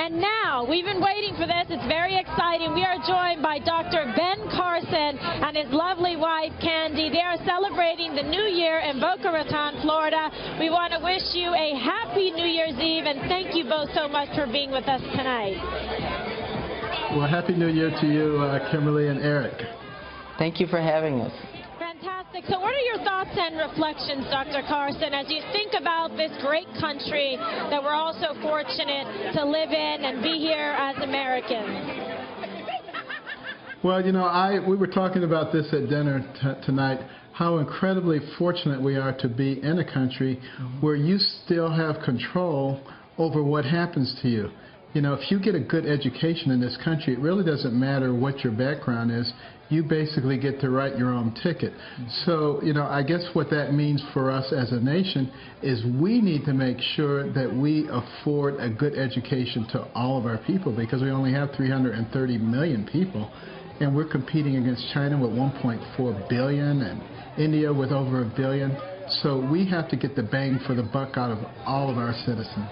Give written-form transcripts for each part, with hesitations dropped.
And now, we've been waiting for this. It's very exciting. We are joined by Dr. Ben Carson and his lovely wife, Candy. They are celebrating the New Year in Boca Raton, Florida. We want to wish you a happy New Year's Eve, and thank you both so much for being with us tonight. Well, Happy New Year to you, Kimberly and Eric. Thank you for having us. Fantastic. So what are your thoughts and reflections, Dr. Carson, as you think about this great country that we're all so fortunate to live in and be here as Americans? Well, you know, we were talking about this at dinner tonight, how incredibly fortunate we are to be in a country where you still have control over what happens to you. You know, if you get a good education in this country, it really doesn't matter what your background is. You basically get to write your own ticket. So, you know, I guess what that means for us as a nation is we need to make sure that we afford a good education to all of our people, because we only have 330 million people, and we're competing against China with 1.4 billion and India with over 1 billion. So we have to get the bang for the buck out of all of our citizens.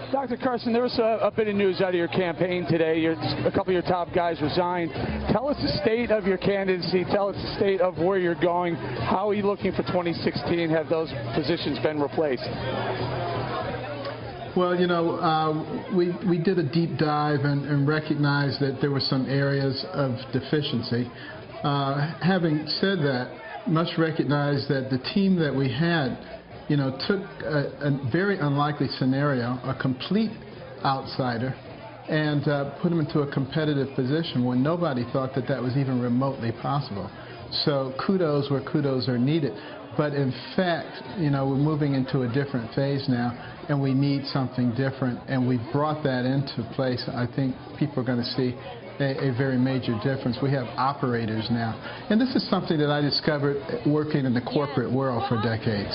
Dr. Carson, there was a bit of news out of your campaign today. A couple of your top guys resigned. Tell us the state of your candidacy. Tell us the state of where you're going. How are you looking for 2016? Have those positions been replaced? Well, you know, we did a deep dive and recognized that there were some areas of deficiency. Having said that, must recognize that the team that we had, you know, took a very unlikely scenario, a complete outsider, and put him into a competitive position when nobody thought that that was even remotely possible. So kudos where kudos are needed. But in fact, you know, we're moving into a different phase now, and we need something different, and we brought that into place. I think people are going to see a very major difference. We have operators now. And this is something that I discovered working in the corporate world for decades.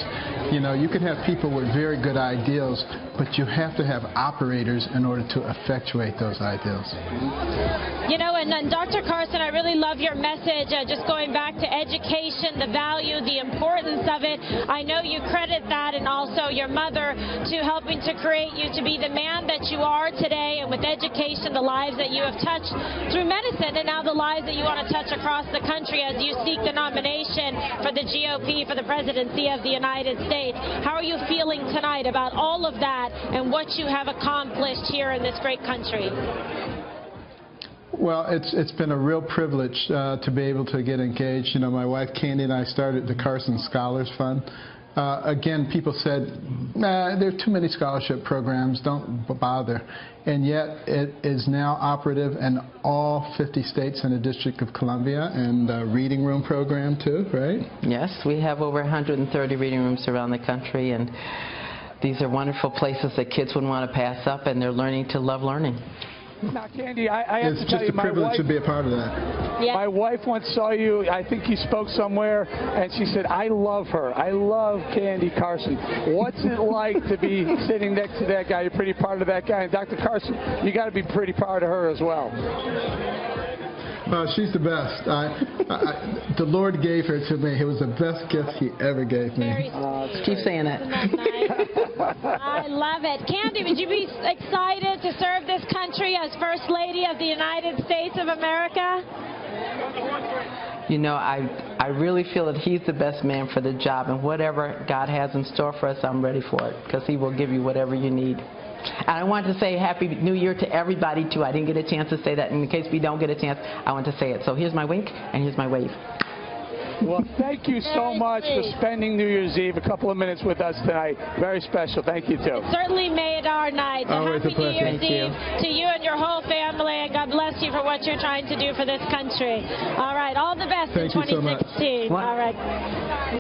You know, you can have people with very good ideals, but you have to have operators in order to effectuate those ideals. You know, and Dr. Carson, I really love your message, just going back to education, the value, the importance of it. I know you credit that and also your mother to helping to create you to be the man that you are today, and with education, the lives that you have touched through medicine, and now the lives that you want to touch across the country as you seek the nomination for the GOP for the presidency of the United States. How are you feeling tonight about all of that and what you have accomplished here in this great country? Well, it's been a real privilege to be able to get engaged. You know, my wife Candy and I started the Carson Scholars Fund. Again, people said, nah, there are too many scholarship programs, don't bother. And yet it is now operative in all 50 states and the District of Columbia, and a reading room program too, right? Yes, we have over 130 reading rooms around the country, and these are wonderful places that kids wouldn't want to pass up, and they're learning to love learning. Now, Candy, I have to tell you, my wife... It's just a privilege to be a part of that. Yeah. My wife once saw you, I think you spoke somewhere, and she said, I love her. I love Candy Carson. What's it like to be sitting next to that guy? You're pretty proud of that guy. And Dr. Carson, you got to be pretty proud of her as well. She's the best. The Lord gave her to me. It was the best gift He ever gave me. Keep saying it. I love it. Candy, would you be excited to serve this country as First Lady of the United States of America? You know, I really feel that He's the best man for the job, and whatever God has in store for us, I'm ready for it, because He will give you whatever you need. And I want to say Happy New Year to everybody, too. I didn't get a chance to say that. In case we don't get a chance, I want to say it. So here's my wink, and here's my wave. Well, thank you so much for spending New Year's Eve a couple of minutes with us tonight. Very special. Thank you, too. It certainly made our night. So Always a happy pleasure. New Year's Eve to you and your whole family, and God bless you for what you're trying to do for this country. All right, all the best in 2016. Thank you so much. All right.